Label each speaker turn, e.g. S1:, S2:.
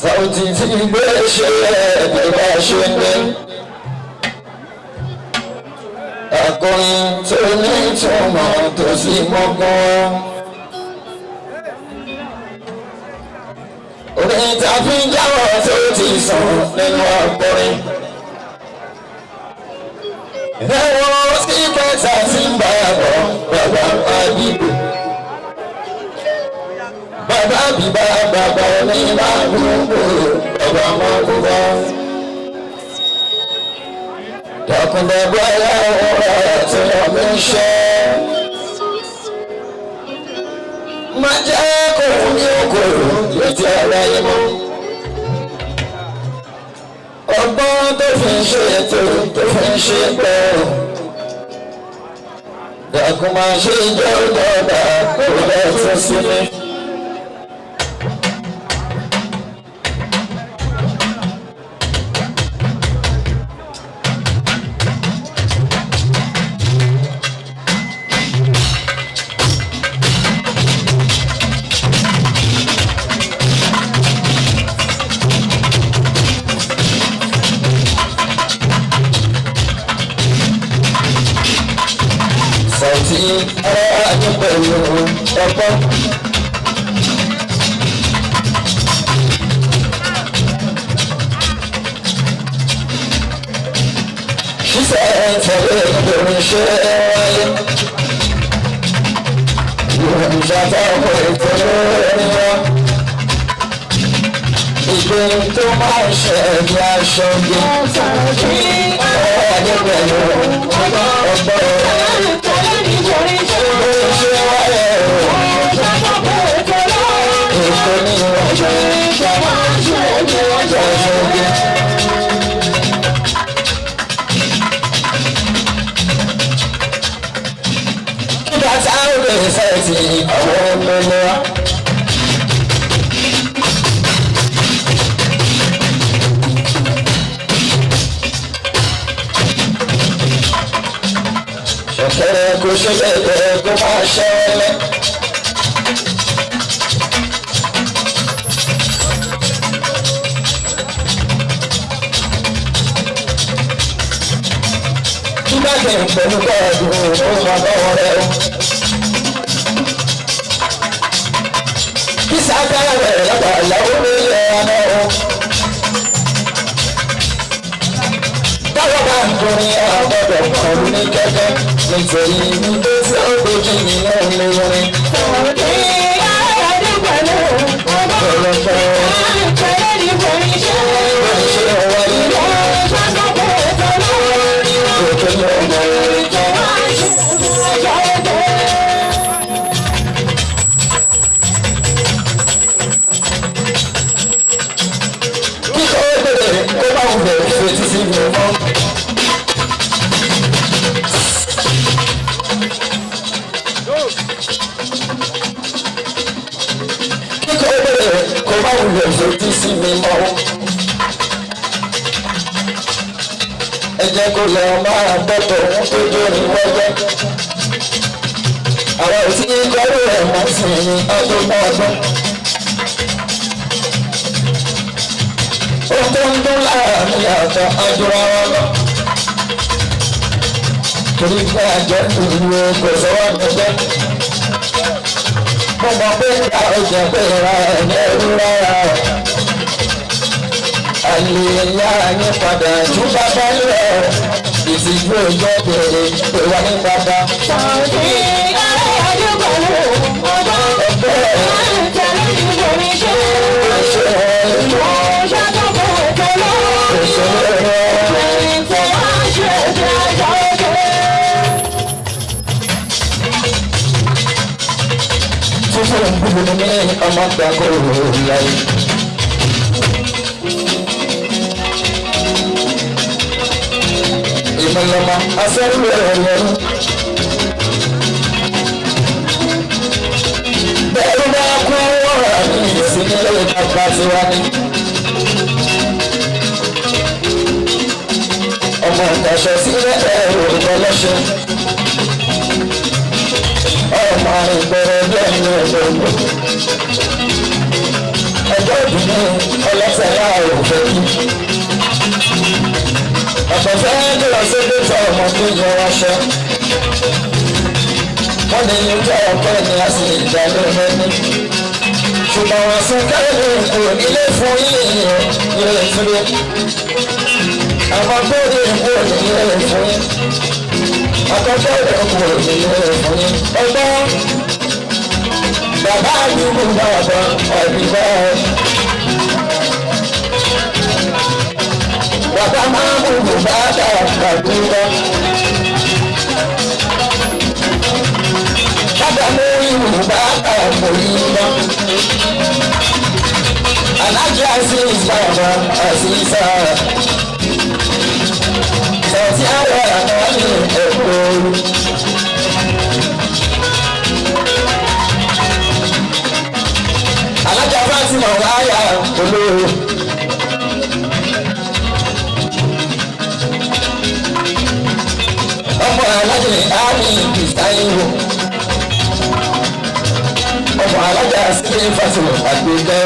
S1: Sauti tí gbé ṣe ẹ̀ẹ́dẹ̀ bá ṣe ní. Akọrin tó ní ìtumọ̀ tó sì mọ́gbọ́n. Orin tàbí jáwọ́ tó ti sàn nínú akọrin. Ẹ̀wọ̀n sí kẹta tí ń bá bọ̀ bàbá àdìgbò. Bàbá bíbá bàbá ní lágbóńgbò bàbá mọ́kúbá. Dàkúndàbọ̀ ẹ̀yàwó rẹ̀ tí wọ́n fi ń ṣe. Má jẹ́ kó ní okòrò létí ara yín mọ́. Ọgbọ́n tó fi ń ṣe ètò tó fi ń ṣe pẹ́. Dàkún máa ṣe ìjọ ìjọba kó lẹ́ tún sílé. Sauti ara ní pẹ̀lú ọgbọ́n. Ṣíṣe ìtẹ̀lé ìbẹ̀rù ṣe wáyé. Ìwọ̀n ìṣàtọ̀pọ̀ ìtẹ̀lé ẹni wọn. Ìgbé tó máa ń ṣe ẹ̀dí aṣọ gbé. Ara ní pẹ̀lú ọgbọ́n. Nígbà táwọn obìnrin fẹ́ ti àwọn ọmọ wa. Ṣọ̀kẹ́rẹ́ kò ṣe bẹ́ẹ̀ kó máa ṣẹlẹ̀. Nígbàgbé pẹ̀lú bọ́ọ̀dù ó máa bọ́wọ́ rẹ̀ o. Kí sákàrà rẹ̀ lọ́gbà ìyàwó nílé ọmọ o. Báwo bá ń torin àgbọ̀dọ̀ kan ní kẹ́kẹ́ nítorí wípé tí ó gbójú nìyẹn lè wọrin. Òní ayọ̀dé pẹ̀lú ọgbọ́n àìpẹ́ ní borí ṣe. Ṣé wáyé ṣàkóso ètò lórí òkè lọ́wọ́ tó máa ṣe ọjọ́ ètò. Kíkọ́ bèrè kó bá ń bẹ̀rẹ̀ fetí sí mi mọ́. Kíkọ́ bèrè kó bá ń bẹ̀rẹ̀ fetí sí mi mọ́. Ẹ jẹ́ kó lọ máa gbọ́tọ̀ ohun tó dórí wọ́jọ́. Àwọn òsì kọ́rù ẹ̀ mọ́ sí ní ọdún mọ́ọdún. Ó tó ń dún láàrin àtọ̀ àjọra wọn lọ. Torí pé àjọ ìlú kò sọ́wọ́ nígbẹ́. Mo mọ̀ pé ká ọjà pé ra ẹ̀mí ẹ̀rú rárá. Àlè ẹ̀yà yín padà tún bàbá lẹ̀. Ìtìjú ìjọ bèrè pé wà ní bàbá. Sauti ayọ̀dé pẹ̀lú ọgbọ́n. Àìtẹ̀lé ní borí ṣe. Ìwọ̀n ṣàkóso ètò lórí òkè tó máa ṣe ètò àjọ òkè. Fúnfún gbogbo ní ọmọ gbàgbọ́ ìyáyé. Ìmọ̀lọ́mọ afẹ́rú ẹ̀rọ ẹ̀rọ. Bẹ́ẹ̀ni bá kú wọ́n ní ìsinmi lórí bàbá tiwa ní. Ọmọ ìtàṣọ sílẹ̀ ẹ̀rọ ìgbọ́lọ́ṣẹ́. Ọmọ ìgbọ̀rọ̀ bí ẹni ẹ̀rọ ìgbọ̀. ẹjọ́ ìdùnnú ọlọ́sẹ̀ náà ò fẹ́ kí. ọ̀pọ̀ fẹ́ lọ sí dókítà ọmọ tó yẹ wáṣọ. wọ́n lè ní ojú ọ̀pọ̀ ní a sì ìjà lóore ní. ṣùgbọ́n wọ́n sún kẹ́lẹ́ kò nílé fún yìnyín ilé ìfúnlé. àwọn tó rí ìkú nílé fún yín. àkọ́kọ́ ìkú nílé fún yín. ọgbọ́n bàbá àdúgbò bàbá ọ̀dùnbọ̀. bàbá máa mú bàbá àdúgbò. bàbá mú ìwù bàbá àdúgbò. alájà sí ìsàbà àṣìṣà. sọ̀tí àwọn àná ní ẹ̀kọ́. alájà Fatima wáyà olóró. ọmọ alájà àmì ìsáyéwò. ọmọ alájà sílé Fatima àgbẹ̀gbẹ́.